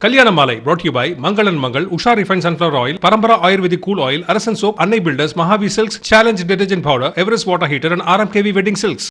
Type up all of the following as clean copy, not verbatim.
கல்யாண மாலை brought to you by மங்களன் மங்கள், Usha refined sunflower oil, Parampara ayurvedic cool oil, Arasan soap, Annai builders, மகாவி silks, challenge detergent powder, Everest water heater and RMKV wedding silks.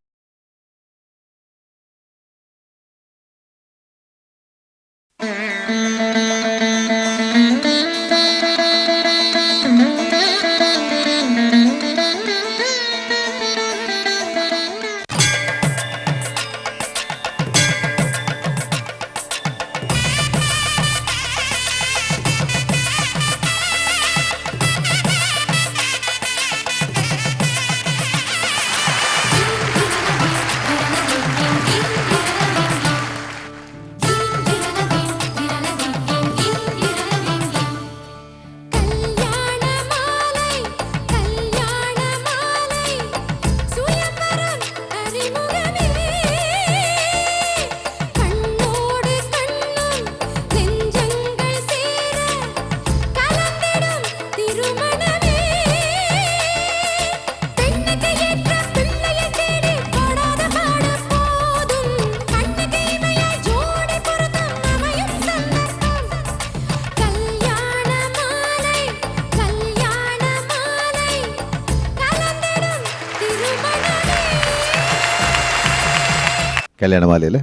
கல்யாண மாலையில்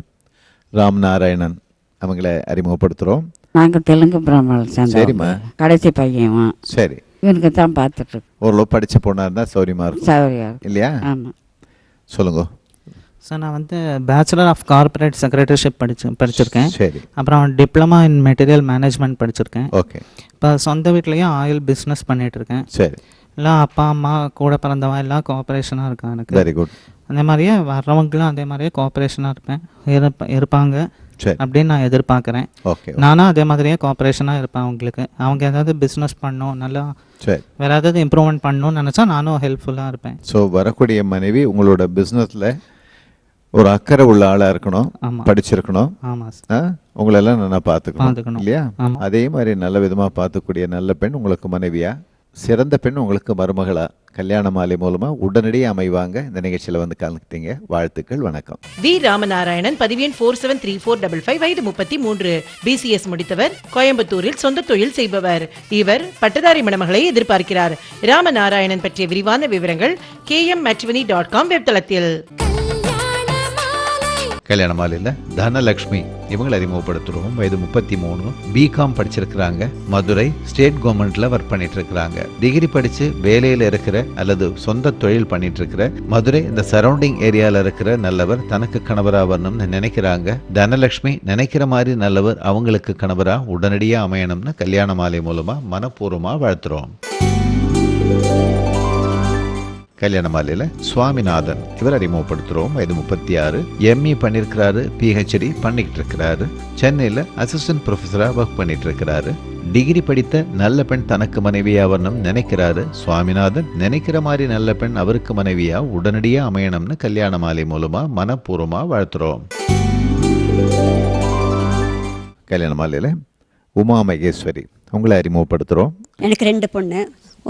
ராம் நாராயணன் அவங்கள அறிமுகப்படுத்துகிறோம். நாங்கள் தெலுங்கு பிராமணர் சேர்ந்தோம். சரிம்மா. கடைசி பையன். சரி. இவனுக்கு தான் பார்த்துட்ருக்கோம். ஓரளவு படித்த பொண்ணாக இருந்தால் சௌரியமாக இருக்கும். சௌரியம் இல்லையா? ஆமாம். சொல்லுங்க சார். நான் பேச்சுலர் ஆஃப் கார்ப்பரேட் செக்ரட்டரிஷிப் படிச்சிருக்கேன். சரி. அப்புறம் டிப்ளமா இன் மெட்டீரியல் மேனேஜ்மெண்ட் படிச்சிருக்கேன். ஓகே. இப்போ சொந்த வீட்லேயும் ஆயில் பிஸ்னஸ் பண்ணிகிட்ருக்கேன். சரி. எல்லாம் அப்பா அம்மா கூட பிறந்தவன் எல்லாம் கோஆப்ரேஷனாக இருக்கான் எனக்கு. Very good. அதே மாதிரியே வர்றவங்களும் அதே மாதிரியே கோஆப்ரேஷனாக இருப்பாங்க அப்படின்னு நான் எதிர்பார்க்குறேன். ஓகே. நானும் அதே மாதிரியே கோஆப்ரேஷனாக இருப்பேன் அவங்களுக்கு. அவங்க ஏதாவது பிஸ்னஸ் பண்ணணும், நல்லா சரி, வேறு ஏதாவது இம்ப்ரூவ்மெண்ட் பண்ணணும்னு நினச்சா நானும் ஹெல்ப்ஃபுல்லாக இருப்பேன். ஸோ வரக்கூடிய மனைவி உங்களோட பிஸ்னஸில் ஒரு அக்கறை உள்ள ஆளாக இருக்கணும். ஆமாம். படிச்சிருக்கணும். ஆமாம் சார். உங்களெல்லாம் நல்லா பார்த்துக்கணும் இல்லையா? ஆமாம். அதே மாதிரி நல்ல விதமாக பார்த்துக்கூடிய நல்ல பெண் உங்களுக்கு மனைவியா, சிறந்த பெண் உங்களுக்கு மருமகளா கல்யாண மாலை மூலமா உடனடியாக அமைவாங்க. இந்த நிகழ்ச்சியில் வந்து கலந்துக்கிட்டீங்க. வாழ்த்துக்கள். வணக்கம். வி ராமநாராயணன், பதிவு எண் 473455, வயது 33, BCS முடித்தவர், கோயம்புத்தூரில் சொந்த தொழில் செய்பவர். இவர் பட்டதாரி மணமகளை எதிர்பார்க்கிறார். ராமநாராயணன் பற்றிய விரிவான விவரங்கள் kmmatrimony.com வெப்தளத்தில். கல்யாண மாலையில் தனலக்ஷ்மி இவங்களை அறிமுகப்படுத்துகிறோம். வயது 33, பிகாம் படிச்சிருக்கிறாங்க. மதுரை ஸ்டேட் கவர்மெண்ட்ல ஒர்க் பண்ணிட்டு இருக்கிறாங்க. டிகிரி படிச்சு வேலையில இருக்கிற அல்லது சொந்த தொழில் பண்ணிட்டு இருக்கிற மதுரை இந்த சரௌண்டிங் ஏரியால இருக்கிற நல்லவர் தனக்கு கணவரா வரணும்னு நினைக்கிறாங்க. தனலக்ஷ்மி நினைக்கிற மாதிரி நல்லவர் அவங்களுக்கு கணவரா உடனடியா அமையணும்னு கல்யாண மாலை மூலமா மனப்பூர்வமா வாழ்த்துறோம். கல்யாண மாலையில் சுவாமிநாதன் இவர் அறிமுகப்படுத்துகிறோம். வயது 36, ME பண்ணியிருக்கிறாரு, PhD பண்ணிக்கிட்டு இருக்கிறாரு. சென்னையில் அசிஸ்டன்ட் ப்ரொஃபஸராக ஒர்க் பண்ணிட்டு இருக்கிறாரு. டிகிரி படித்த நல்ல பெண் தனக்கு மனைவியா வரணும் நினைக்கிறாரு. சுவாமிநாதன் நினைக்கிற மாதிரி நல்ல பெண் அவருக்கு மனைவியா உடனடியாக அமையணும்னு கல்யாண மாலை மூலமா மனப்பூர்வமாக வாழ்த்துறோம். கல்யாண மாலையில் உமா மகேஸ்வரி உங்களை அறிமுகப்படுத்துகிறோம். எனக்கு 2 பொண்ணு.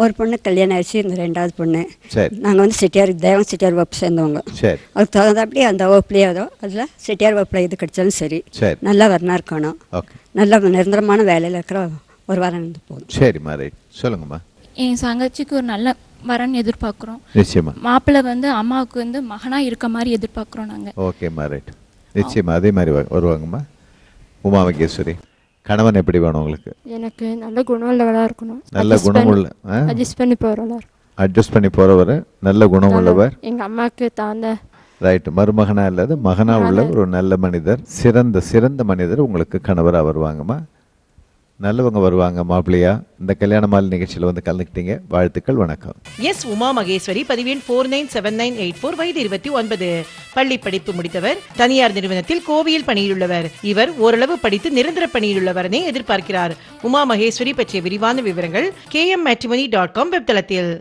ஒரு பொண்ணு கல்யாணம் ஆயிடுச்சு, இந்த 2வது பொண்ணு. சரி. நாங்கள் வந்து செட்டியார் தேவன் செட்டியார் வகுப்பு சேர்ந்தவங்க. சரி. அதுக்கு தகுந்தாப்படி அந்த வகுப்புலேயே ஏதோ அதில் செட்டியார் வகுப்பில் எது கிடைச்சாலும் சரி, நல்லா வரனா இருக்கணும். ஓகே. நல்ல நிரந்தரமான வேலையில் இருக்கிற ஒரு வரன் இருந்து போதும். சரிம்மா. ரைட். சொல்லுங்கம்மா. என் தங்கச்சிக்கு ஒரு நல்ல வரன் எதிர்பார்க்குறோம். நிச்சயமா. மாப்பிள்ளை அம்மாவுக்கு மகனாக இருக்க மாதிரி எதிர்பார்க்குறோம் நாங்கள். ஓகேம்மா. ரைட். நிச்சயமா அதே மாதிரி வருவாங்கம்மா. உமா மகேஸ்வரி, கணவன் எப்படி வேணும் உங்களுக்கு? எனக்கு நல்ல குணமுள்ளவராக இருக்கணும். நல்ல குணமுள்ள அட்ஜஸ்ட் பண்ணி போறவர், நல்ல குணம் உள்ளவர், எங்கள் அம்மாவுக்கு தாந்த ரைட், மருமகனா இல்லாத மகனா உள்ள ஒரு நல்ல மனிதர், சிறந்த மனிதர் உங்களுக்கு கணவராக வருவாங்கம்மா. நல்லவங்க வருவாங்க மாப்பிள்ளையா. இந்த கல்யாண மாலை நிகழ்ச்சியில் வந்து கலந்துக்கிட்டீங்க. வாழ்த்துக்கள். வணக்கம். எஸ் உமா மகேஸ்வரி, பதிவு எண் 497984, வயது 29, பள்ளி படிப்பு முடித்தவர், தனியார் நிறுவனத்தில் கோவையில் பணியிலுள்ளவர். இவர் ஓரளவு படித்து நிரந்தர பணியிலுள்ளவரனை எதிர்பார்க்கிறார். உமா மகேஸ்வரி பற்றிய விரிவான விவரங்கள் kmmatrimony.com வெப்தளத்தில்.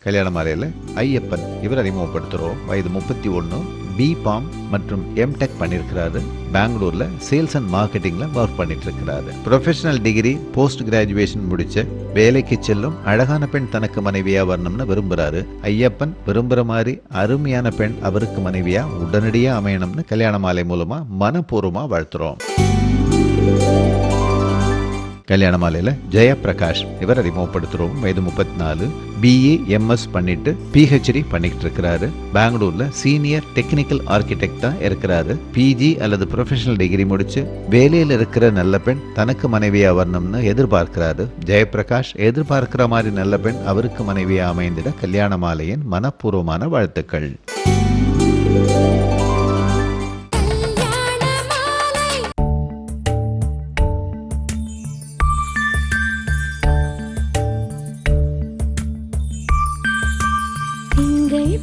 கல்யாண மாலையில் ஐயப்பன் இவர் அறிமுகப்படுத்துகிறோம். வயது 31, பிகாம் மற்றும் எம்டெக் பண்ணியிருக்கிறாரு. பெங்களூர்ல சேல்ஸ் அண்ட் மார்க்கெட்டிங்ல ஒர்க் பண்ணிட்டு இருக்கிறாரு. ப்ரொஃபஷனல் டிகிரி, போஸ்ட் கிராஜுவேஷன் முடிச்ச வேலைக்கு செல்லும் அழகான பெண் தனக்கு மனைவியா வரணும்னு விரும்புறாரு. ஐயப்பன் விரும்புற மாதிரி அருமையான பெண் அவருக்கு மனைவியா உடனடியா அமையணும்னு கல்யாண மாலை மூலமா மனப்பூர்வமா வாழ்த்துறோம். கல்யாண மாலையில் ஜெயபிரகாஷ் இவர் அறிமுகப்படுத்துகிறோம். வயது 34, BA MS பண்ணிட்டு PhD பண்ணிக்கிட்டு இருக்கிறாரு. பெங்களூர்ல சீனியர் டெக்னிக்கல் ஆர்கிடெக்ட் தான் இருக்கிறாரு. PG அல்லது ப்ரொஃபஷனல் டிகிரி முடிச்சு வேலையில் இருக்கிற நல்ல பெண் தனக்கு மனைவியா வரணும்னு எதிர்பார்க்கிறாரு. ஜெயபிரகாஷ் எதிர்பார்க்கிற மாதிரி நல்ல பெண் அவருக்கு மனைவியா அமைந்திட கல்யாண மாலையின் மனப்பூர்வமான வாழ்த்துக்கள்.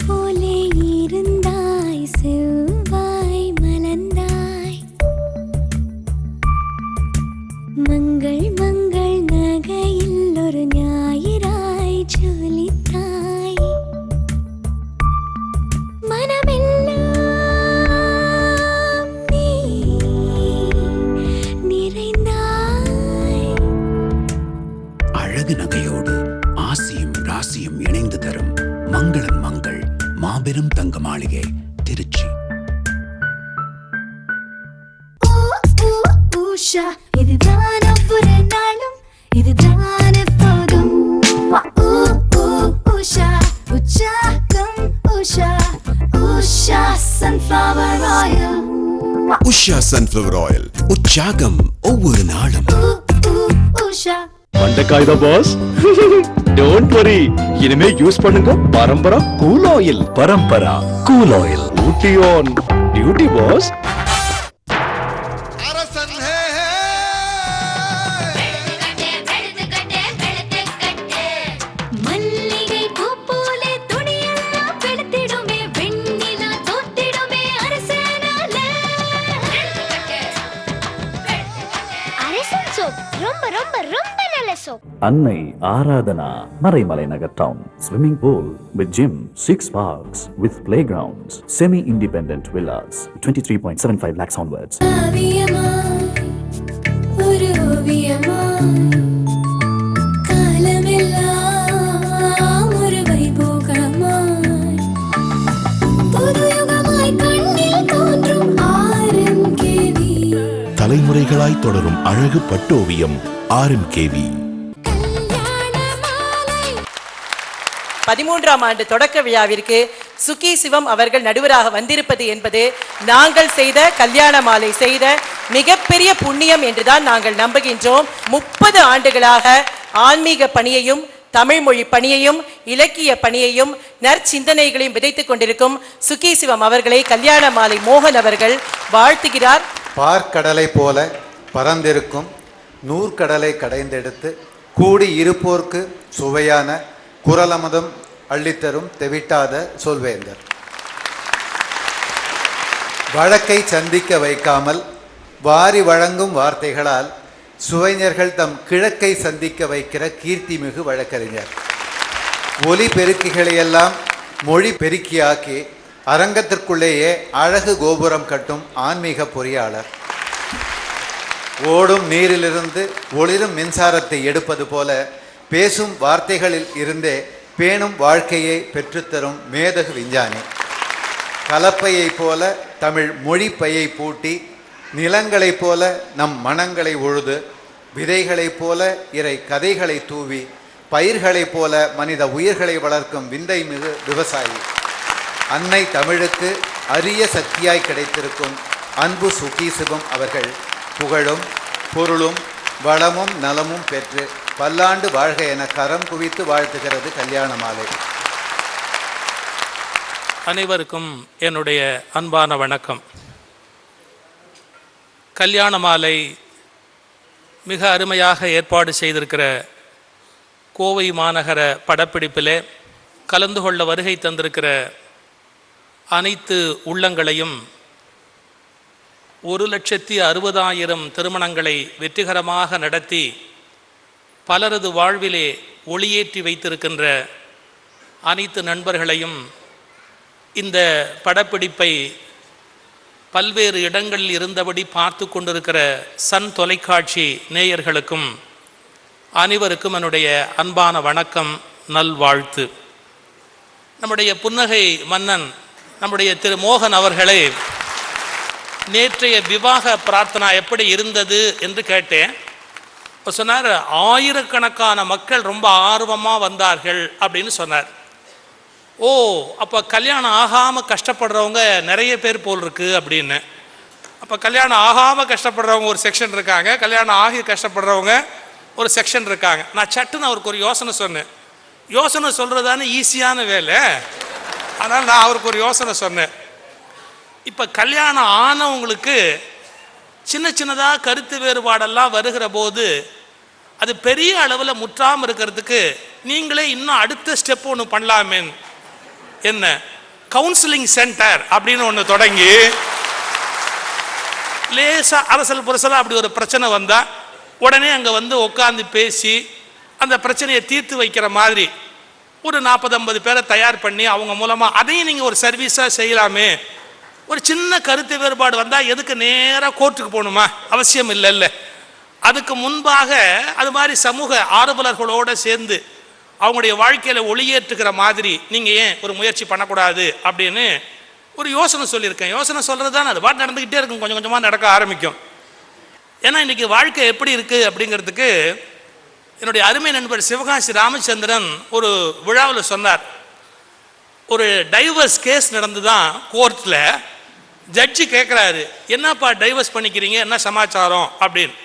போலே இருந்தாய் செவ்வாய் மலர்ந்தாய் மங்கள் மங்கள் நகையில் ஒரு ஞாயிறாய் ஜொலித்தாய் மனமெல்லாம் நீ நிறைந்தாய். அழகு நகையோடு ஆசியும் ராசியும் இணைந்து தரும் மங்களன் மங்கள் மாபெரும் தங்க மாளிகை, திருச்சி. இதுதான் ஒவ்வொரு நாளும் இதுதான் எப்போதும். உற்சாகம் Usha Usha sunflower oil. Usha sunflower oil, உற்சாகம் ஒவ்வொரு நாளும். உஷா மண்டக்காய் தான் பாஸ். டோன்ட் வரி, இனிமே யூஸ் பண்ணுங்க Parampara cool oil. Parampara cool oil, Ooty on duty boss. மல்லிகை பூ போலே துணியெல்லாம் வெளுத்திடுமே, வெண்ணிலா தோத்திடுமே அரசனாலே. அரசன் சோப் ரொம்ப ரொம்ப ரொம்ப நல்ல soap. Annai Aradhana, Maraimalai Nagar town. Swimming pool with gym, 6 parks with playgrounds, semi-independent villas, 23.75 lakhs onwards. ஒரு ஓவியமாய் காலமெல்லாம் ஒரு வைபோகமாய் புதுயுகமாய் கண்ணில் தோன்றும் RMKV. தலைமுறைகளாய் தொடரும் அழகு பட்டோவியம் RMKV. 13ஆம் ஆண்டு தொடக்க விழாவிற்கு சுகி சிவம் அவர்கள் நடுவராக வந்திருப்பது என்பது நாங்கள் செய்த கல்யாண மாலை செய்த மிகப்பெரிய புண்ணியம் என்றுதான் நாங்கள் நம்புகின்றோம். 30 ஆண்டுகளாக ஆன்மீக பணியையும் தமிழ் மொழி பணியையும் இலக்கிய பணியையும் நற்சிந்தனைகளையும் விதைத்துக் கொண்டிருக்கும் சுகி சிவம் அவர்களை கல்யாண மாலை மோகன் அவர்கள் வாழ்த்துகிறார். பார்க்கடலை போல பறந்திருக்கும் நூற்கடலை கடைந்தெடுத்து கூடி இருப்போர்க்கு சுவையான குரலமதம் அள்ளித்தரும் தெவிட்டாத சொல்வேந்தர். வழக்கை சந்திக்க வைக்காமல் வாரி வழங்கும் வார்த்தைகளால் சுவைஞர்கள் தம் கிழக்கை சந்திக்க வைக்கிற கீர்த்திமிகு வழக்கறிஞர். ஒலி பெருக்கிகளையெல்லாம் மொழி பெருக்கியாக்கி அரங்கத்திற்குள்ளேயே அழகு கோபுரம் கட்டும் ஆன்மீக பொறியாளர். ஓடும் நீரிலிருந்து ஒளிரும் மின்சாரத்தை எடுப்பது போல பேசும் வார்த்தைகளில் இருந்தே பேணும் வாழ்க்கையை பெற்றுத்தரும் மேதகு விஞ்ஞானி. கலப்பையைப் போல தமிழ் மொழிப்பையை பூட்டி நிலங்களைப் போல நம் மனங்களை உழுது விதைகளைப் போல இறை கதைகளை தூவி பயிர்களைப் போல மனித உயிர்களை வளர்க்கும் விந்தை மிகு விவசாயி. அன்னை தமிழுக்கு அரிய சக்தியாய் கிடைத்திருக்கும் அன்பு சுகி சிவம் அவர்கள் புகழும் பொருளும் வளமும் நலமும் பெற்று பல்லாண்டு வாழ்க என கரம் குவித்து வாழ்த்துகிறது கல்யாண மாலை. அனைவருக்கும் என்னுடைய அன்பான வணக்கம். கல்யாண மாலை மிக அருமையாக ஏற்பாடு செய்திருக்கிற கோவை மாநகர படப்பிடிப்பிலே கலந்து கொள்ள வருகை தந்திருக்கிற அனைத்து உள்ளங்களையும் 1,60,000 திருமணங்களை வெற்றிகரமாக நடத்தி பலரது வாழ்விலே ஒளியேற்றி வைத்திருக்கின்ற அனைத்து நண்பர்களையும், இந்த படப்பிடிப்பை பல்வேறு இடங்களில் இருந்தபடி பார்த்து கொண்டிருக்கிற சன் தொலைக்காட்சி நேயர்களுக்கும் அனைவருக்கும் என்னுடைய அன்பான வணக்கம், நல்வாழ்த்து. நம்முடைய புன்னகை மன்னன் நம்முடைய திரு மோகன் அவர்களே நேற்றைய விவாக பிரார்த்தனா எப்படி இருந்தது என்று கேட்டேன். இப்போ சொன்னார், ஆயிரக்கணக்கான மக்கள் ரொம்ப ஆர்வமாக வந்தார்கள் அப்படின்னு சொன்னார். ஓ, அப்போ கல்யாணம் ஆகாமல் கஷ்டப்படுறவங்க நிறைய பேர் போல் இருக்குது அப்படின்னு. அப்போ கல்யாணம் ஆகாமல் கஷ்டப்படுறவங்க ஒரு செக்ஷன் இருக்காங்க, கல்யாணம் ஆகி கஷ்டப்படுறவங்க ஒரு செக்ஷன் இருக்காங்க. நான் சட்டுன்னு அவருக்கு ஒரு யோசனை சொன்னேன். யோசனை சொல்கிறதானே ஈஸியான வேலை, ஆனால் நான் அவருக்கு ஒரு யோசனை சொன்னேன். இப்போ கல்யாணம் ஆனவங்களுக்கு சின்ன சின்னதாக கருத்து வேறுபாடெல்லாம் வருகிற போது அது பெரிய அளவில் முற்றாமல் இருக்கிறதுக்கு நீங்களே இன்னும் அடுத்த ஸ்டெப் ஒன்று பண்ணலாமே. என்ன, கவுன்சிலிங் சென்டர் அப்படின்னு ஒன்று தொடங்கி லேசாக அரசல் புரசலாக அப்படி ஒரு பிரச்சனை வந்தால் உடனே அங்கே வந்து உட்காந்து பேசி அந்த பிரச்சனையை தீர்த்து வைக்கிற மாதிரி ஒரு 40-50 பேரை தயார் பண்ணி அவங்க மூலமாக அதையும் நீங்கள் ஒரு சர்வீஸாக செய்யலாமே. ஒரு சின்ன கருத்து வேறுபாடு வந்தால் எதுக்கு நேராக கோர்ட்டுக்கு போகணுமா? அவசியம் இல்லைல்ல. அதுக்கு முன்பாக அது மாதிரி சமூக ஆர்வலர்களோடு சேர்ந்து அவங்களுடைய வாழ்க்கையில் ஒளியேற்றுகிற மாதிரி நீங்கள் ஏன் ஒரு முயற்சி பண்ணக்கூடாது அப்படின்னு ஒரு யோசனை சொல்லியிருக்கேன். யோசனை சொல்கிறது தான், அது பாட்டு நடந்துக்கிட்டே இருக்கும், கொஞ்சம் கொஞ்சமாக நடக்க ஆரம்பிக்கும். ஏன்னா இன்றைக்கி வாழ்க்கை எப்படி இருக்குது அப்படிங்கிறதுக்கு என்னுடைய அருமை நண்பர் சிவகாசி ராமச்சந்திரன் ஒரு விழாவில் சொன்னார். ஒரு டைவர்ஸ் கேஸ் நடந்து தான் கோர்ட்டில் ஜட்ஜி கேட்குறாரு, என்னப்பா டைவர்ஸ் பண்ணிக்கிறீங்க, என்ன சமாச்சாரம் அப்படின்னு.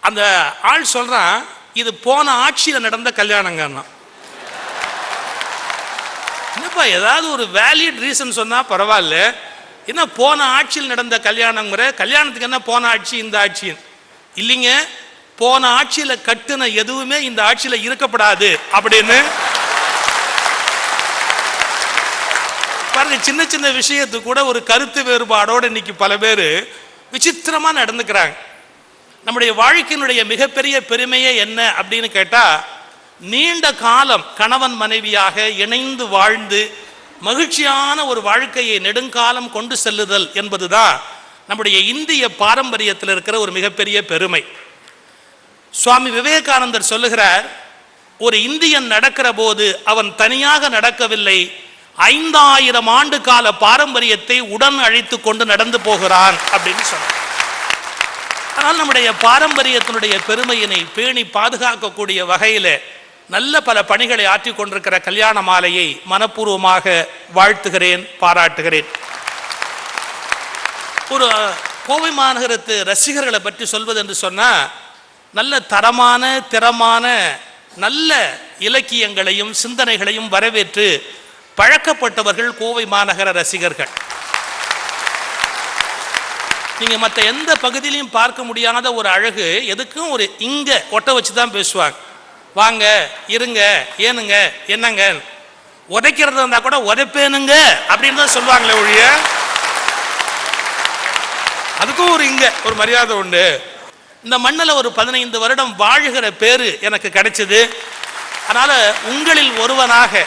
அந்த ஆள் சொல்கிறான், இது போன ஆட்சியில் நடந்த கல்யாணங்கன்னா. என்னப்பா ஏதாவது ஒரு வேலிட் ரீசன் சொன்னால் பரவாயில்ல, என்ன போன ஆட்சியில் நடந்த கல்யாணங்கிற, கல்யாணத்துக்கு என்ன போன ஆட்சி இந்த ஆட்சி இல்லைங்க, போன ஆட்சியில் கட்டுன எதுவுமே இந்த ஆட்சியில் இருக்கப்படாது அப்படின்னு. பாருங்க, சின்ன சின்ன விஷயத்துக்கு கூட ஒரு கருத்து வேறுபாடோடு இன்னைக்கு பல பேர் விசித்திரமாக நடந்துக்கிறாங்க. நம்முடைய வாழ்க்கையினுடைய மிகப்பெரிய பெருமையே என்ன அப்படின்னு கேட்டால், நீண்ட காலம் கணவன் மனைவியாக இணைந்து வாழ்ந்து மகிழ்ச்சியான ஒரு வாழ்க்கையை நெடுங்காலம் கொண்டு செல்லுதல் என்பதுதான் நம்முடைய இந்திய பாரம்பரியத்தில் இருக்கிற ஒரு மிகப்பெரிய பெருமை. சுவாமி விவேகானந்தர் சொல்லுகிறார், ஒரு இந்தியன் நடக்கிற போது அவன் தனியாக நடக்கவில்லை, 5000 ஆண்டு கால பாரம்பரியத்தை உடன் அழைத்து கொண்டு நடந்து போகிறான் அப்படின்னு சொன்னார். ஆனால் நம்முடைய பாரம்பரியத்தினுடைய பெருமையினை பேணி பாதுகாக்கக்கூடிய வகையில் நல்ல பல பணிகளை ஆற்றி கொண்டிருக்கிற கல்யாண மாலையை மனப்பூர்வமாக வாழ்த்துகிறேன், பாராட்டுகிறேன். ஒரு கோவை மாநகரத்து ரசிகர்களை பற்றி சொல்வது என்று சொன்னால், நல்ல தரமான திறமான நல்ல இலக்கியங்களையும் சிந்தனைகளையும் வரவேற்று பழக்கப்பட்டவர்கள் கோவை மாநகர ரசிகர்கள். நீங்கள் மற்ற எந்த பகுதியிலையும் பார்க்க முடியாத ஒரு அழகு, எதுக்கும் ஒரு இங்கே ஒட்ட வச்சு தான் பேசுவாங்க. வாங்க, இருங்க, ஏனுங்க, என்னங்க, உதைக்கிறது இருந்தால் கூட உதைப்பேனுங்க அப்படின்னு தான் சொல்லுவாங்களே ஒழிய, அதுக்கும் ஒரு இங்கே ஒரு மரியாதை உண்டு. இந்த மண்ணில் ஒரு 15 வருடம் வாழுகிற பேரு எனக்கு கிடைச்சது. அதனால் உங்களில் ஒருவனாக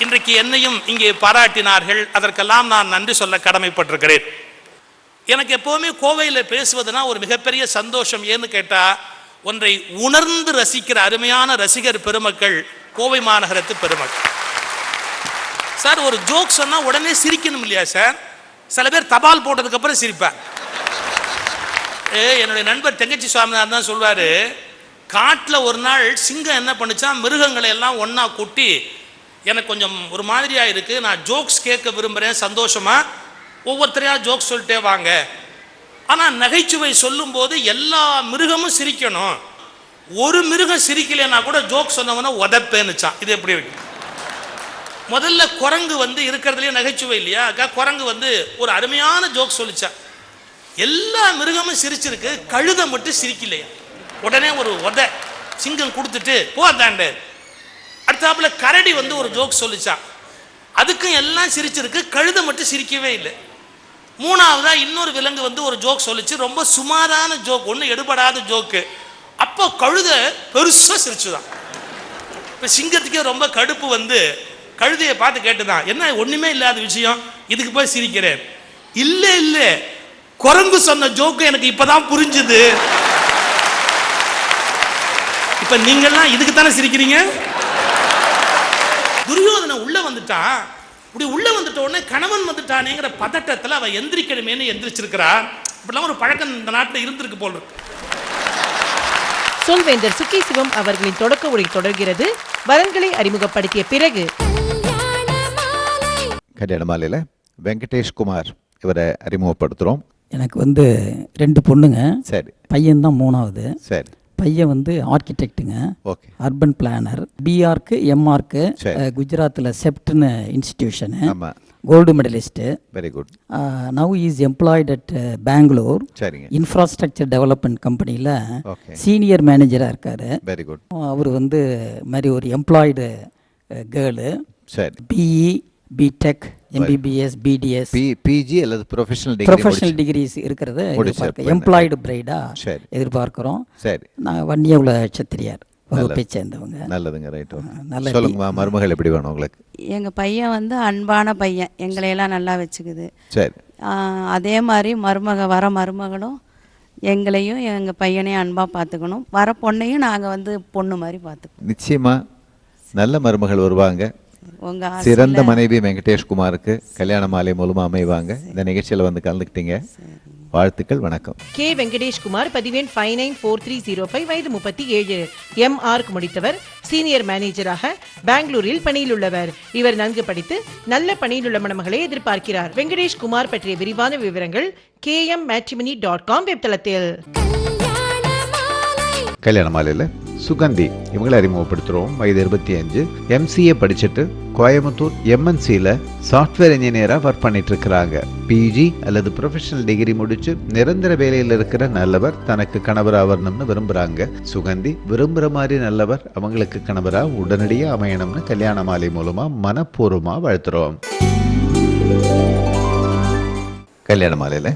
இன்றைக்கு என்னையும் இங்கே பாராட்டினார்கள், அதற்கெல்லாம் நான் நன்றி சொல்ல கடமைப்பட்டிருக்கிறேன். எனக்கு எப்போவுமே கோவையில் பேசுவதுனா ஒரு மிகப்பெரிய சந்தோஷம். ஏன்னு கேட்டால், ஒன்றை உணர்ந்து ரசிக்கிற அருமையான ரசிகர் பெருமக்கள் கோவை மாநகரத்து பெருமக்கள். சார், ஒரு ஜோக் சொன்னால் உடனே சிரிக்கணும் இல்லையா சார்? சில பேர் தபால் போட்டதுக்கப்புறம் சிரிப்பேன். என்னுடைய நண்பர் தெங்கச்சி சுவாமிநாதன் தான் சொல்வார், காட்டில் ஒரு நாள் சிங்கம் என்ன பண்ணுச்சா, மிருகங்களை எல்லாம் ஒன்றா கூட்டி, எனக்கு கொஞ்சம் ஒரு மாதிரியாக இருக்குது, நான் ஜோக்ஸ் கேட்க விரும்புகிறேன், சந்தோஷமாக ஒவ்வொருத்தரையாக ஜோக்ஸ் சொல்லிட்டே வாங்க, ஆனால் நகைச்சுவை சொல்லும்போது எல்லா மிருகமும் சிரிக்கணும், ஒரு மிருகம் சிரிக்கலைன்னா கூட ஜோக் சொன்னவன உதப்பேன்னுச்சான். இது எப்படி இருக்கு? முதல்ல குரங்கு வந்து இருக்கிறதுலேயே நகைச்சுவை இல்லையா, குரங்கு வந்து ஒரு அருமையான ஜோக் சொல்லிச்சான். எல்லா மிருகமும் சிரிச்சிருக்கு, கழுதை மட்டும் சிரிக்கலையா. உடனே ஒரு சிங்கம் கொடுத்துட்டு போதாண்டு. அடுத்தாப்புல கரடி வந்து ஒரு ஜோக் சொல்லிச்சான், அதுக்கும் எல்லாம் சிரிச்சிருக்கு, கழுதை மட்டும் சிரிக்கவே இல்லை. மூணாவதா இன்னொரு விலங்கு வந்து ஒரு ஜோக் சொல்லிச்சு, ரொம்ப சுமாரான ஜோக், ஒன்றும் எடுபடாத ஜோக்கு. அப்போ கழுதை பெருசாக சிரிச்சுதான். இப்போ சிங்கத்துக்கே ரொம்ப கடுப்பு வந்து கழுதையை பார்த்து கேட்டுதான், என்ன ஒன்றுமே இல்லாத விஷயம், இதுக்கு போய் சிரிக்கிறேன். இல்லை இல்லை, குரங்கு சொன்ன ஜோக்கு எனக்கு இப்பதான் புரிஞ்சுது. இப்ப நீங்கெல்லாம் இதுக்கு தானே சிரிக்கிறீங்க? துரியோதனை உள்ள வந்துட்டான், இப்படி உள்ள வந்துட்ட உடனே கணவன் வந்துட்டானேங்கிற பதட்டத்தில் அவ எந்திரிக்கணுமேனு எந்திரிச்சிருக்கிறா. இப்படிலாம் ஒரு பழக்கம் இந்த நாட்டில் இருந்திருக்கு போல் இருக்கு. சொல்வேந்தர் சுக்கி சிவம் அவர்களின் தொடக்க உரை தொடர்கிறது. வரன்களை அறிமுகப்படுத்திய பிறகு கல்யாண மாலையில் வெங்கடேஷ் குமார் இவரை அறிமுகப்படுத்துகிறோம். எனக்கு 2 பொண்ணுங்க. சரி. பையன்தான் 3வது. சரி. பையன் ஆர்கிடெக்ட்டுங்க. ஓகே. Urban planner. பிஆர்க்கு எம்ஆர்க்கு குஜராத்தில் செப்ட்னு இன்ஸ்டிடியூஷனு. ஆமாம். Gold medalist. Very good. Now is employed at Bangalore. சரிங்க. இன்ஃப்ராஸ்ட்ரக்சர் டெவலப்மெண்ட் கம்பெனியில் ஓகே. சீனியர் மேனேஜராக இருக்கார். Very good. அவர் மாதிரி ஒரு எம்ப்ளாய்டு கேர்ளு. சரி. BE, BTech, MBBS, BDS, PG அல்லது ப்ரொஃபஷனல் டிகிரிஸ் இருக்கிறது எம்ப்ளாய்டு பிரைடாக எதிர்பார்க்குறோம். சரி. நான் வன்னியகுல சத்திரியார் வகுப்பை சேர்ந்தவங்க. நல்லதுங்க. ரைட். நல்ல சொல்லுங்கம்மா, மருமகள் எப்படி வேணும் உங்களுக்கு? எங்கள் பையன் அன்பான பையன், எங்களையெல்லாம் நல்லா வச்சுக்குது. சரி. அதே மாதிரி வர மருமகளும் எங்களையும் எங்கள் பையனையும் அன்பாக பார்த்துக்கணும். வர பொண்ணையும் நாங்கள் பொண்ணு மாதிரி பார்த்துக்கணும். நிச்சயமா நல்ல மருமகள் வருவாங்க. உங்கள் சிறந்த மனைவி வெங்கடேஷ் குமாருக்கு கல்யாண மாலை மூலமாக அமைவாங்க. இந்த நிகழ்ச்சியில் கலந்துக்கிட்டீங்க. வாழ்த்துக்கள். வணக்கம். கே வெங்கடேஷ் குமார், பதிவெண் 594305, வயது 37, எம்ஆர்க் முடித்தவர், சீனியர் மேனேஜராக பெங்களூரில் பணியில் உள்ளவர். இவர் நன்கு படித்து நல்ல பணியில் உள்ள மணமகளை எதிர்பார்க்கிறார். வெங்கடேஷ் குமார் பற்றிய விரிவான விவரங்கள் kmmatrimony.com வெப்தளத்தில். கல்யாண மாலையில் சுகந்தி இவங்களை அறிமுகப்படுத்துகிறோம். வயது 25, எம்சிஏ படிச்சுட்டு கோயம்புத்தூர் எம்என்சியில் சாஃப்ட்வேர் இன்ஜினியராக ஒர்க் பண்ணிட்டு இருக்கிறாங்க. பிஜி அல்லது ப்ரொஃபஷனல் டிகிரி முடிச்சு நிரந்தர வேலையில் இருக்கிற நல்லவர் தனக்கு கணவராக வரணும்னு விரும்புகிறாங்க. சுகந்தி விரும்புகிற மாதிரி நல்லவர் அவங்களுக்கு கணவராக உடனடியாக அமையணும்னு கல்யாண மாலை மூலமாக மனப்பூர்வமாக வாழ்த்துறோம். கல்யாண மாலையில்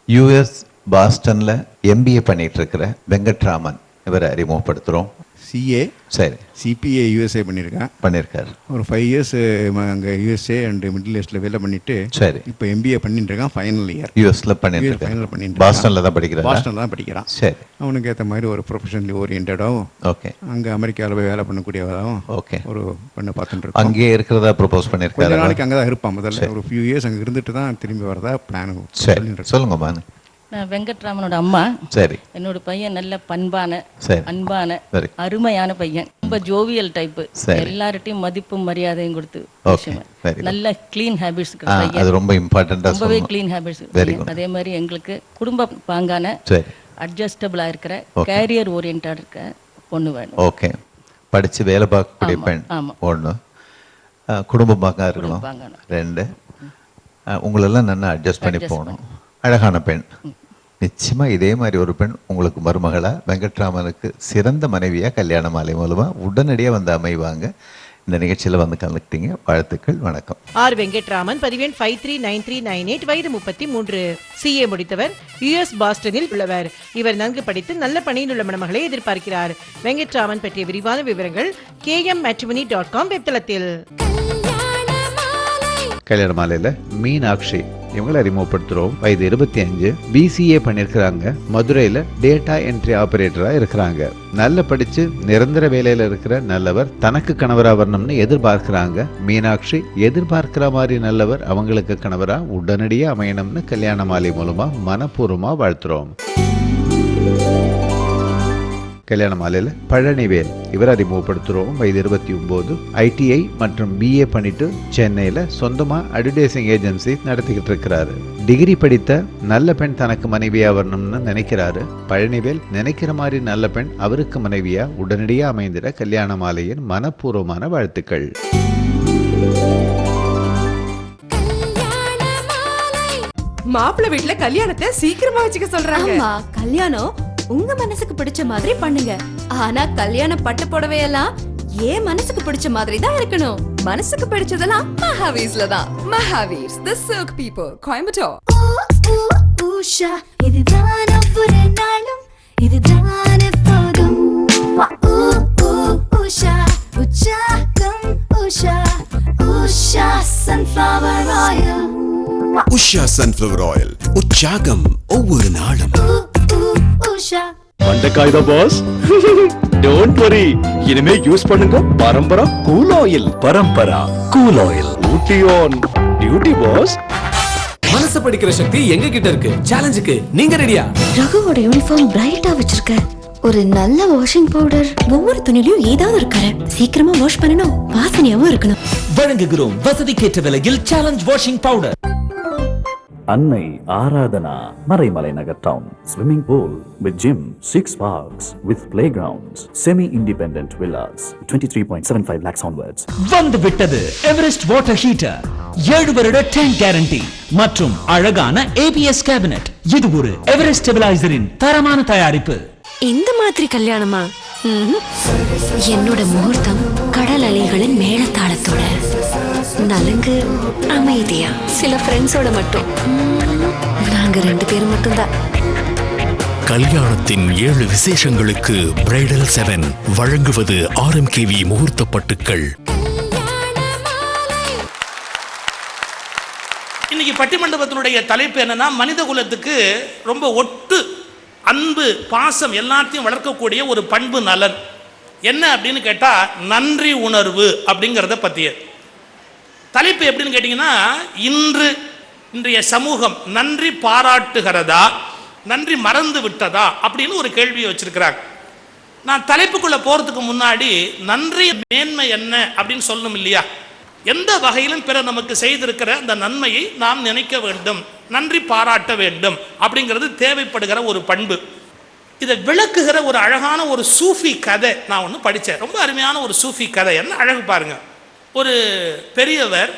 யூஎஸ் பாஸ்டனில் எம்பிஏ பண்ணிட்டு இருக்கிற வெங்கட்ராமன் இவரை அறிமுகப்படுத்துகிறோம். சிஏ. சரி. சிபிஏ யூஎஸ்ஏ பண்ணியிருக்காரு. ஒரு 5 years அங்கே யூஎஸ்ஏ அண்ட் மிடில் ஈஸ்டில் வேலை பண்ணிட்டு சரி இப்போ எம்பிஏ பண்ணிட்டு இருக்கான். ஃபைனல் இயர் யூஎஸ்ல பண்ணிட்டு பாஸ்டனில் தான் படிக்கிறான். பாஸ்டனில் தான் படிக்கிறான். சரி. அவனுக்கு ஏற்ற மாதிரி ஒரு ப்ரொஃபஷனலி ஓரியன்டாகவும் ஓகே அங்கே அமெரிக்காவில் போய் வேலை பண்ணக்கூடியதாகவும் ஓகே ஒரு பண்ண பார்த்துட்டு இருக்கோம். அங்கேயே இருக்கிறதா ப்ரொபோஸ் பண்ணியிருக்காரு. கொஞ்ச நாளைக்கு அங்கே தான் இருப்பான். முதல்ல ஒரு ஃபியூ இயர்ஸ் அங்கே இருந்துட்டு தான் திரும்பி வரதா பிளான். சரி சொல்லுங்கம்மா. நான் வெங்கட்ராமனோட அம்மா. சரி. என்னோட பையன் நல்ல பண்பான, சரி, அன்பான, அருமையான பையன். ரொம்ப ஜோவியல் டைப்பு. எல்லார்ட்டையும் மதிப்பும் மரியாதையும் கொடுத்து நல்ல கிளீன் ஹேபிட்ஸ். அது ரொம்ப இம்பார்ட்டன்ட்டா. ரொம்பவே கிளீன் ஹேபிட்ஸ். அதே மாதிரி எங்களுக்கு குடும்ப பாங்கான, அட்ஜஸ்டபிளா இருக்கிற, கேரியர் ஓரியன்டா இருக்க பொண்ணு வேணும். ஓகே. படிச்சு வேலை பார்க்கக்கூடிய பெண் ஒன்று, குடும்ப பாங்கா இருக்கணும் 2, உங்களெல்லாம் நல்லா அட்ஜஸ்ட் பண்ணி போகணும். அழகான பெண். நிச்சயமா இதே மாதிரி ஒரு பெண் உங்களுக்கு மருமகளா வெங்கட்ராமனுக்கு சிறந்த மனைவியா கல்யாண மாலை மூலமா உடனடியாக அமைவாங்க. இந்த நிகழ்ச்சியில் கலந்துக்கிட்டீங்க. வாழ்த்துக்கள். வணக்கம். ஆர் வெங்கட்ராமன், பதிவெண் 539398, வயது 33, சிஏ முடித்தவர், யுஎஸ் பாஸ்டனில் உள்ளவர். இவர் நன்கு படித்து நல்ல பணியில் உள்ள மணமகளை எதிர்பார்க்கிறார். வெங்கட்ராமன் பற்றிய விரிவான விவரங்கள் kmmatrimony.com வெப்தளத்தில். கல்யாண மாலையில் மீனாட்சி இவங்களை அறிமுகப்படுத்துகிறோம். வயது 25, பிசிஏ பண்ணியிருக்கிறாங்க. மதுரையில் டேட்டா என்ட்ரி ஆபரேட்டராக இருக்கிறாங்க. நல்ல படித்து நிரந்தர வேலையில் இருக்கிற நல்லவர் தனக்கு கணவராக வரணும்னு எதிர்பார்க்கிறாங்க. மீனாட்சி எதிர்பார்க்கிற மாதிரி நல்லவர் அவங்களுக்கு கணவராக உடனடியாக அமையணும்னு கல்யாண மாலை மூலமாக மனப்பூர்வமாக வாழ்த்துறோம். கல்யாண மாலையில் பழனிவேல் இவர் அறிமுகப்படுத்துகிறோம். வயது 29, ஐடிஐ மற்றும் பிஏ பண்ணிட்டு சென்னையில் சொந்தமாக அட்வர்டைசிங் ஏஜென்சி நடத்திக்கிட்டு இருக்கிறாரு. டிகிரி படித்த நல்ல பெண் தனக்கு மனைவியா வரணும்னு நினைக்கிறாரு. பழனிவேல் நினைக்கிற மாதிரி நல்ல பெண் அவருக்கு மனைவியா உடனடியாக அமைந்திட கல்யாண மாலையின் மனப்பூர்வமான வாழ்த்துக்கள். மாப்பிள்ளை வீட்டுல கல்யாணத்தை சீக்கிரமா வச்சுக்க சொல்றாங்க. கல்யாணம் உங்க மனசுக்கு பிடிச்ச மாதிரி பண்ணுங்க. ஆனா கல்யாண பட்டு புடவையெல்லாம் ஏன் மனசுக்கு பிடிச்ச மாதிரி தான் இருக்கணும். மனசுக்கு பிடிச்சதெல்லாம் மகாவீர்ஸ்ல தான். மகாவீர்ஸ், the silk people, Coimbatore. Usha, இதுதான் ஒவ்வொரு நாளும், இதுதான் எப்போதும். உஷா, உற்சாகம் Usha, Usha sunflower oil. Usha sunflower oil, உற்சாகம் ஒவ்வொரு நாளும். மண்டக்காய்தா பாஸ். டோன்ட் வரி, இனிமே யூஸ் பண்ணுங்க Parampara cool oil. Parampara cool oil. Duty on duty boss. மனசு படிக்கிற சக்தி எங்க கிட்ட இருக்கு. சேலஞ்சுக்கு நீங்க ரெடியா? ரகுவோட யூனிஃபார்ம் பிரைட்டா வச்சிருக்க. ஒரு நல்ல வாஷிங் பவுடர். ஒவ்வொரு துணிலையும் ஏதாவது ஒரு கரை. சீக்கிரமா வாஷ் பண்ணணும், வாசனையாவும் இருக்கணும். வழங்குகிறோம் வசதிக்கேற்ற விலையில் challenge washing powder. Annai Aradhana Maraimalai Nagar town. Swimming pool with gym, 6 parks with playgrounds, semi-independent villas, 23.75 lakhs onwards. வந்து விட்டது எவரெஸ்ட் வாட்டர் ஹீட்டர். 7 வருட டேங்க் கேரண்டி மற்றும் அழகான ABS கேபினட். இது ஒரு எவரெஸ்ட் ஸ்டெபிலைசரின் தரமான தயாரிப்பு. இந்த மாதிரி கல்யாணமா? என்னோட முகூர்த்தம் கடல் அலைகளின் மேளதாளத்தோட, நலங்கு அமைதியா, சில ஃப்ரெண்ட்ஸோட மட்டும். நாங்க 2 பேரும் மட்டும்தான். கல்யாணத்தின் 7 விசேஷங்களுக்கு பிரைடல் 7 வழங்குவது RMKV முகூர்த்த பட்டுக்கள். இன்னைக்கு பட்டிமண்டபத்தினுடைய தலைப்பு என்னன்னா, மனித குலத்துக்கு ரொம்ப ஒட்டு அன்பு பாசம் எல்லாத்தையும் வளர்க்கக்கூடிய ஒரு பண்பு நலன் என்ன அப்படின்னு கேட்டா நன்றி உணர்வு அப்படிங்கிறத பற்றிய தலைப்பு. எப்படின்னு கேட்டிங்கன்னா, இன்றைய சமூகம் நன்றி பாராட்டுகிறதா, நன்றி மறந்து விட்டதா அப்படின்னு ஒரு கேள்வியை வச்சிருக்கிறாங்க. நான் தலைப்புக்குள்ள போறதுக்கு முன்னாடி நன்றி மேன்மை என்ன அப்படின்னு சொல்லணும் இல்லையா? எந்த வகையிலும் பிற நமக்கு செய்திருக்கிற அந்த நன்மையை நாம் நினைக்க வேண்டும், நன்றி பாராட்ட வேண்டும் அப்படிங்கிறது தேவைப்படுகிற ஒரு பண்பு. இதை விளக்குகிற ஒரு அழகான ஒரு சூஃபி கதை நான் ஒன்று படித்தேன். ரொம்ப அருமையான ஒரு சூஃபி கதை. என்ன அழகு பாருங்க. ஒரு பெரியவர்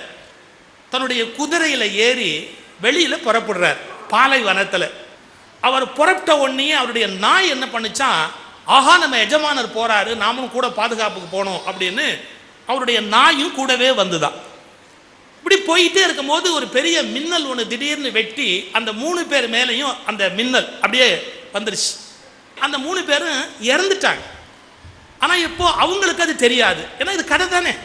தன்னுடைய குதிரையில் ஏறி வெளியில் புறப்படுறார் பாலைவனத்தில். அவர் புறப்பட்ட உடனே அவருடைய நாய் என்ன பண்ணுச்சான், ஆஹா நம்ம எஜமானர் போறாரு, நாமளும் கூட பாதுகாப்புக்கு போனோம் அப்படின்னு அவருடைய நாயும் கூடவே வந்துதான். இப்படி போயிட்டே இருக்கும்போது ஒரு பெரிய மின்னல் ஒன்று திடீர்னு வெட்டி அந்த 3 பேர் மேலேயும் அந்த மின்னல் அப்படியே வந்துருச்சு. அந்த 3 பேரும் இறந்துட்டாங்க. ஆனால் இப்போ அவங்களுக்கு அது தெரியாது, ஏன்னா இது கதை தானே.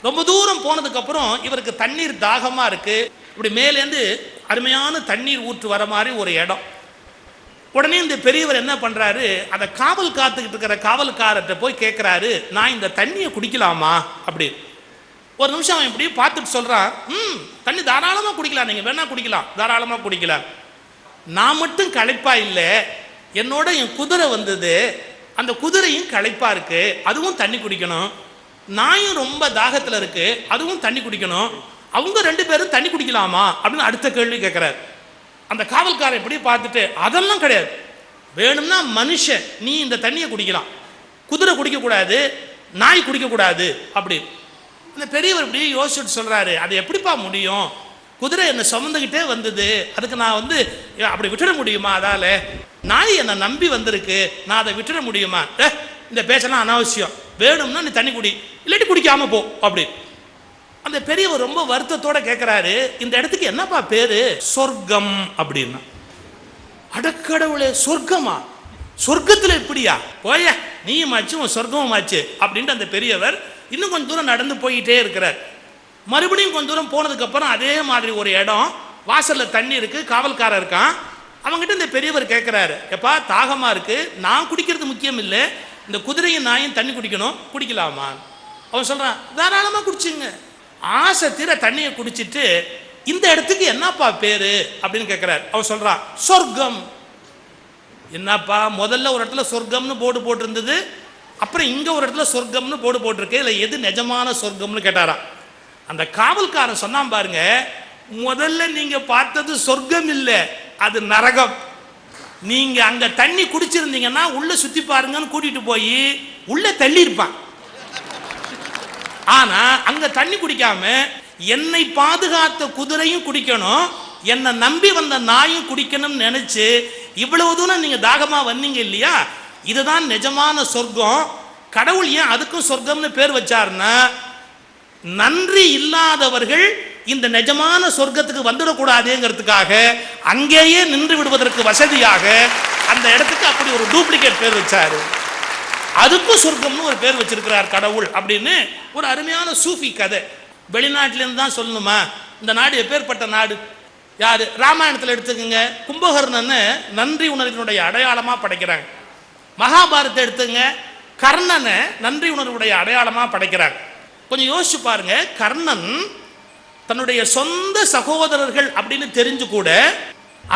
ரொம்ப தூரம் போனதுக்கப்புறம் இவருக்கு தண்ணீர் தாகமாக இருக்கு. இப்படி மேலேருந்து அருமையான தண்ணீர் ஊற்று வர மாதிரி ஒரு இடம். உடனே இந்த பெரியவர் என்ன பண்ணுறாரு, அதை காவல் காத்துக்கிட்டு இருக்கிற காவல்காரர்கிட்ட போய் கேட்குறாரு, நான் இந்த தண்ணியை குடிக்கலாமா அப்படின்னு. ஒரு நிமிஷம் அவன் இப்படி பார்த்துட்டு சொல்கிறான், தண்ணி தாராளமாக குடிக்கலாம், நீங்கள் வேணா குடிக்கலாம், தாராளமாக குடிக்கலாம். நான் மட்டும் களைப்பா இல்லை, என்னோட என் குதிரை வந்தது, அந்த குதிரையும் களைப்பா இருக்கு, அதுவும் தண்ணி குடிக்கணும். நாயும் ரொம்ப தாகத்தில் இருக்கு, அதுவும் தண்ணி குடிக்கணும். அவங்க 2 பேரும் தண்ணி குடிக்கலாமா அப்படின்னு அடுத்த கேள்வி கேட்குறாரு. அந்த காவல்காரன் இப்படி பார்த்துட்டு, அதெல்லாம் கிடையாது, வேணும்னா மனுஷன் நீ இந்த தண்ணியை குடிக்கலாம், குதிரை குடிக்கக்கூடாது, நாய் குடிக்கக்கூடாது அப்படின்னு. அந்த பெரியவர் இப்படி யோசிச்சுட்டு சொல்கிறாரு, அது எப்படிப்பா முடியும், குதிரை என்னை சுமந்துக்கிட்டே வந்தது, அதுக்கு நான் அப்படி விட்டுட முடியுமா, அதால் நாய் என்னை நம்பி வந்திருக்கு, நான் அதை விட்டுட முடியுமா, இந்த பேச்செல்லாம் அனாவசியம், வேணும்னா நீ தண்ணி குடி, இல்லாட்டி குடிக்காமல் போ அப்படி. அந்த பெரியவர் ரொம்ப வருத்தத்தோட கேட்குறாரு, இந்த இடத்துக்கு என்னப்பா பேரு? சொர்க்கம் அப்படின்னா. அடக்கடவுளே, சொர்க்கமா? சொர்க்கத்தில் எப்படியா? போய நீயும் ஆச்சு உன் சொர்க்கமும் ஆச்சு அப்படின்ட்டு அந்த பெரியவர் இன்னும் கொஞ்சம் தூரம் நடந்து போயிட்டே இருக்கிறார். மறுபடியும் கொஞ்சம் தூரம் போனதுக்கப்புறம் அதே மாதிரி ஒரு இடம், வாசலில் தண்ணி இருக்குது, காவல்காரர் இருக்கான். அவங்ககிட்ட இந்த பெரியவர் கேட்குறாரு, எப்பா தாகமாக இருக்குது, நான் குடிக்கிறது முக்கியம் இல்லை, இந்த குதிரையும் நாயும் தண்ணி குடிக்கணும், குடிக்கலாமா? அவன் சொல்கிறான், தாராளமாக குடிச்சுங்க. ஆசை தீர தண்ணியை குடிச்சிட்டு, இந்த இடத்துக்கு என்னப்பா பேரு அப்படின்னு கேட்குறாரு. அவன் சொல்கிறான், சொர்க்கம். என்னப்பா, முதல்ல ஒரு இடத்துல சொர்க்கம்னு போர்டு போட்டிருந்தது, அப்புறம் இங்கே ஒரு இடத்துல சொர்க்கம்னு போர்டு போட்டிருக்கு, இல்லை எது நிஜமான சொர்க்கம்னு கேட்டாராம். அந்த காவல்காரன் சொன்னான் பாருங்க, முதல்ல நீங்கள் பார்த்தது சொர்க்கம் இல்லை, அது நரகம். நீங்கள் அங்கே தண்ணி குடிச்சிருந்தீங்கன்னா உள்ளே சுற்றி பாருங்கன்னு கூட்டிகிட்டு போய் உள்ளே தள்ளி இருப்பான். ஆனால் அங்கே தண்ணி குடிக்காம என்னை பாதுகாத்த குதிரையும் குடிக்கணும், என்னை நம்பி வந்த நாயும் குடிக்கணும்னு நினச்சி இவ்வளவு தூரம் நீங்கள் தாகமாக வந்தீங்க இல்லையா, இதுதான் நிஜமான சொர்க்கம். கடவுள் ஏன் அதுக்கும் சொர்க்கம்னு பேர் வச்சாருன்னா, நன்றி இல்லாதவர்கள் இந்த நிஜமான சொர்க்கத்துக்கு வந்துடக்கூடாதுங்கிறதுக்காக அங்கேயே நின்று விடுவதற்கு வசதியாக அந்த இடத்துக்கு அப்படி ஒரு டூப்ளிகேட் பேர் வச்சாரு. அதுக்கும் சொர்க்கம்னு ஒரு பேர் வச்சிருக்கிறார் கடவுள் அப்படின்னு ஒரு அருமையான சூஃபி கதை. வெளிநாட்டிலேருந்து தான் சொல்லணுமா? இந்த நாடு எப்பேற்பட்ட நாடு? யார்? ராமாயணத்தில் எடுத்துக்கோங்க, கும்பகர்ணன்னு நன்றி உணர்வினுடைய அடையாளமாக படைக்கிறாங்க. மகாபாரத்தை எடுத்துங்க, கர்ணனை நன்றி உணர்வுடைய அடையாளமாக படைக்கிறாங்க. கொஞ்சம் யோசிச்சு பாருங்க, கர்ணன் தன்னுடைய சொந்த சகோதரர்கள் அப்படின்னு தெரிஞ்சு கூட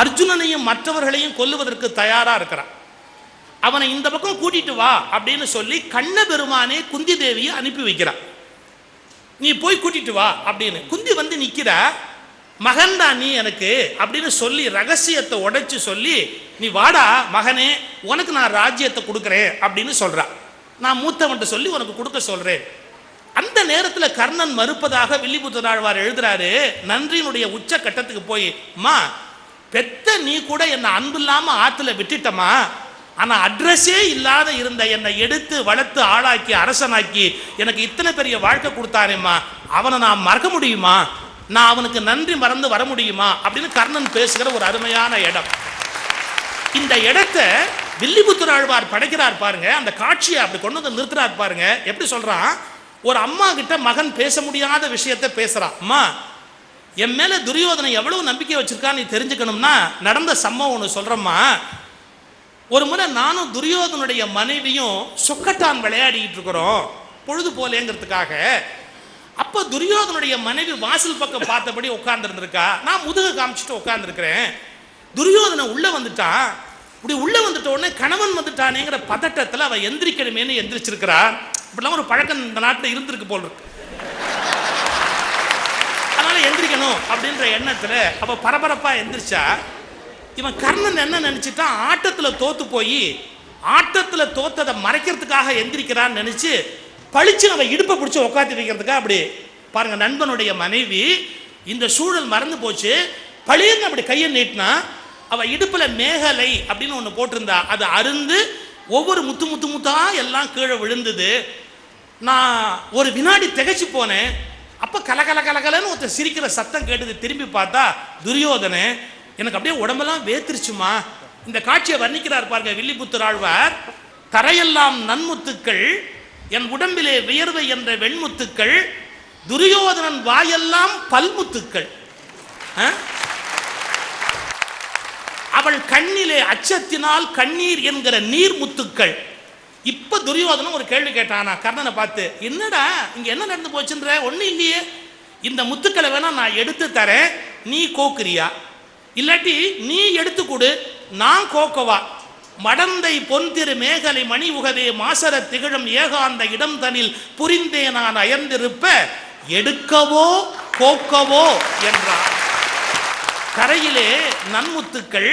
அர்ஜுனனையும் மற்றவர்களையும் கொல்லுவதற்கு தயாரா இருக்கிறான். அவனை இந்த பக்கம் கூட்டிட்டு வா அப்படின்னு சொல்லி கண்ண பெருமானே குந்தி தேவியை அனுப்பி வைக்கிறான். நீ போய் கூட்டிட்டு வா அப்படின்னு. குந்தி வந்து நிக்கிற, மகன்டா நீ எனக்கு அப்படின்னு சொல்லி ரகசியத்தை உடைச்சு சொல்லி, நீ வாடா மகனே, உனக்கு நான் ராஜ்யத்தை கொடுக்குறேன் அப்படின்னு சொல்றான். நான் மூத்தவன்ட்டு சொல்லி உனக்கு கொடுக்க சொல்றேன். அந்த நேரத்தில் கர்ணன் மறுப்பதாக வில்லிபுத்தூராழ்வார் எழுதுறாரு. நன்றியினுடைய உச்ச கட்டத்துக்கு போய், மா பெத்த நீ கூட என்னை அன்பு இல்லாம ஆத்துல விட்டுட்டமா, ஆனா அட்ரஸே இல்லாத இருந்த என்னை எடுத்து வளர்த்து ஆளாக்கி அரசனாக்கி எனக்கு இத்தனை பெரிய வாழ்க்கை கொடுத்தாரேம்மா, அவனை நான் மறக்க முடியுமா, நான் அவனுக்கு நன்றி மறந்து வர முடியுமா அப்படின்னு கர்ணன் பேசுகிற ஒரு அருமையான இடம். இந்த இடத்தை வில்லிபுத்தூராழ்வார் படைக்கிறார் பாருங்க. அந்த காட்சியை அப்படி கொண்டு வந்து நிறுத்துறார் பாருங்க. எப்படி சொல்றான், ஒரு அம்மா கிட்ட மகன் பேச முடியாத விஷயத்தை பேசுறான். அம்மா, என் மேல துரியோதனை எவ்வளவு நம்பிக்கை வச்சிருக்கான்னு நீ தெரிஞ்சுக்கணும்னா நடந்த சம்பவம் ஒன்று சொல்றம்மா. ஒரு முறை நானும் துரியோதனுடைய மனைவியும் சொக்கட்டான் விளையாடிட்டு இருக்கிறோம் பொழுது போலேங்கிறதுக்காக. அப்போ துரியோதனுடைய மனைவி வாசல் பக்கம் பார்த்தபடி உட்கார்ந்துருந்துருக்கா. நான் முதுக காமிச்சிட்டு உட்கார்ந்துருக்கிறேன். துரியோதனை உள்ள வந்துட்டான். இப்படி உள்ள வந்துட்ட உடனே கணவன் வந்துட்டானேங்கிற பதட்டத்தில் அவ எந்திரிக்கணுமேனு எந்திரிச்சிருக்கிறா. இப்படிலாம் ஒரு பழக்கம் இந்த நாட்டில் இருந்திருக்கு போல் இருக்கு. அதனால எந்திரிக்கணும் அப்படின்ற எண்ணத்தில் அவ பரபரப்பா எந்திரிச்சா. இவன் கர்ணன் என்ன நினைச்சிட்டான், ஆட்டத்தில் தோத்து போய் ஆட்டத்தில் தோத்ததை மறைக்கிறதுக்காக எந்திரிக்கிறான்னு நினைச்சு பழிச்சு அவன் இடுப்பை பிடிச்சி உட்காந்து வைக்கிறதுக்காக அப்படி பாருங்க. நண்பனுடைய மனைவி இந்த சூழல் மறந்து போச்சு, பழியன்னு அப்படி கையை நீட்டினா அவ இடுப்புல மேகலை அப்படின்னு ஒன்று போட்டிருந்தா. அது அருந்து ஒவ்வொரு முத்து முத்து முத்தா எல்லாம் கீழே விழுந்தது. நான் ஒரு வினாடி திகைச்சு போனேன். அப்போ கலகல கலகலன்னு ஒருத்தர் சிரிக்கிற சத்தம் கேட்டது. திரும்பி பார்த்தா துரியோதனை. எனக்கு அப்படியே உடம்பெல்லாம் வேத்திருச்சுமா. இந்த காட்சியை வர்ணிக்கிறார் பாருங்க வில்லிபுத்தூராழ்வார். தரையெல்லாம் நன்முத்துக்கள், என் உடம்பிலே வியர்வை என்ற வெண்முத்துக்கள், துரியோதனன் வாயெல்லாம் பல்முத்துக்கள், அவள் கண்ணிலே அச்சத்தினால் கண்ணீர் என்கிற நீர் முத்துக்கள். இப்ப துரியோதனன் ஒரு கேள்வி கேட்டானா கர்ணனை பார்த்து, என்னடா இங்க என்ன நடந்து போச்சுன்ற? ஒண்ணு இல்லையே, இந்த முத்துக்களை வேணா நான் எடுத்து தரேன், நீ கோக்குறியா? இல்லாட்டி நீ எடுத்து கொடு, நான் கோக்கவா? மடந்தை பொன் திரு மேகலை மணி உகவே மாசர திகழும் ஏகாந்த இடம் தனில் புரிந்தே நான் அயர்ந்திருப்ப எடுக்கவோ கோக்கவோ என்றார். கரையிலே நன்முத்துக்கள்,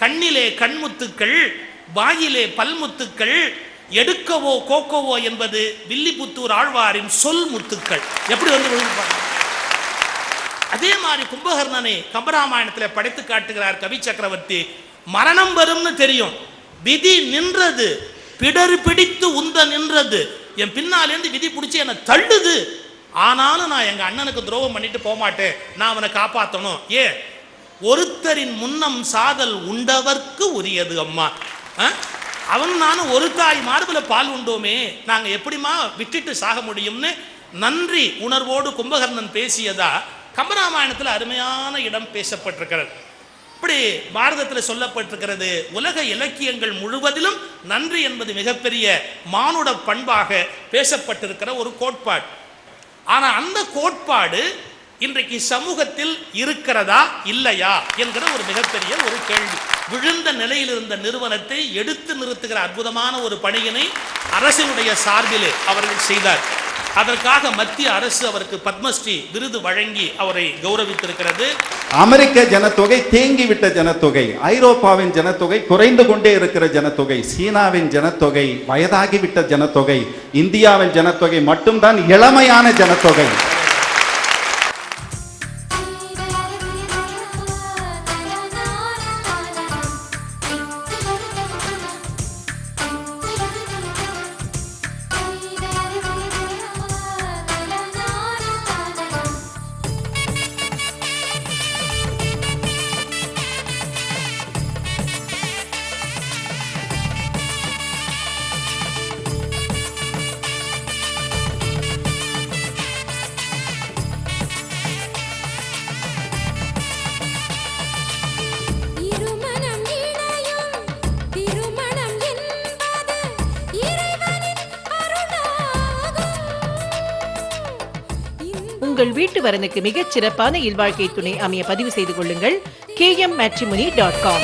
கண்ணிலே கண்முத்துக்கள், வாயிலே பல்முத்துக்கள், எடுக்கவோ கோக்கவோ என்பது வில்லிபுத்தூர் ஆழ்வாரின் சொல் முத்துக்கள். எப்படி வந்து விழுந்துப்பாங்க. அதே மாதிரி கும்பகர்ணனை கம்பராமாயணத்தில் படைத்து காட்டுகிறார் கவி சக்கரவர்த்தி. மரணம் வரும்னு தெரியும், விதி நின்றது, பிடரு பிடித்து உந்த நின்றது, என் பின்னாலேருந்து விதி பிடிச்சி என்னை தள்ளுது, ஆனாலும் நான் எங்க அண்ணனுக்கு துரோகம் பண்ணிட்டு போக மாட்டேன், நான் அவனை காப்பாற்றணும். ஏன்? ஒருத்தரின் முன்னம் சாதல் உண்டவர்க்கு உரியது அம்மா. அவன் நானும் ஒரு தாய் மார்பில் பால் உண்டோமே, நாங்கள் எப்படிமா விட்டுட்டு சாக முடியும்னு நன்றி உணர்வோடு கும்பகர்ணன் பேசியதா கம்பராமாயணத்தில் அருமையான இடம் பேசப்பட்டிருக்கிறது. இப்படி பாரதத்தில் சொல்லப்பட்டிருக்கிறது. உலக இலக்கியங்கள் முழுவதிலும் நன்றி என்பது மிகப்பெரிய மானுட பண்பாக பேசப்பட்டிருக்கிற ஒரு கோட்பாடு. ஆனால் அந்த கோட்பாடு இன்றைக்கு சமூகத்தில் இருக்கிறதா இல்லையா என்கிற ஒரு மிகப்பெரிய ஒரு கேள்வி. விழுந்த நிலையில் இருந்த நிறுவனத்தை எடுத்து நிறுத்துகிற அற்புதமான ஒரு பணியினை அரசினுடைய சார்பிலே அவர்கள் செய்தார். அதற்காக மத்திய அரசு அவருக்கு பத்மஸ்ரீ விருது வழங்கி அவரை கௌரவித்திருக்கிறது. அமெரிக்க ஜனத்தொகை தேங்கிவிட்ட ஜனத்தொகை, ஐரோப்பாவின் ஜனத்தொகை குறைந்து கொண்டே இருக்கிற ஜனத்தொகை, சீனாவின் ஜனத்தொகை வயதாகிவிட்ட ஜனத்தொகை, இந்தியாவின் ஜனத்தொகை மட்டும்தான் இளமையான ஜனத்தொகை. உங்கள் வீட்டு வரனுக்கு மிகச் சிறப்பான இல்வாழ்க்கை துணை அமைய பதிவு செய்து கொள்ளுங்கள் kmmatrimony.com.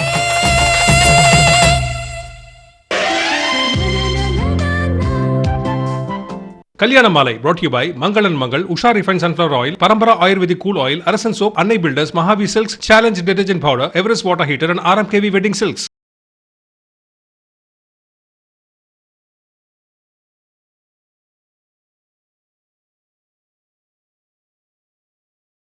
கல்யாண மாலை brought to you by மங்களன் மங்கள், Usha refine sunflower oil, Parampara ayurvedic cool oil, Arasan soap, Annai builders, மகாவி silks, challenge detergent powder, Everest water heater and RMKV wedding silks.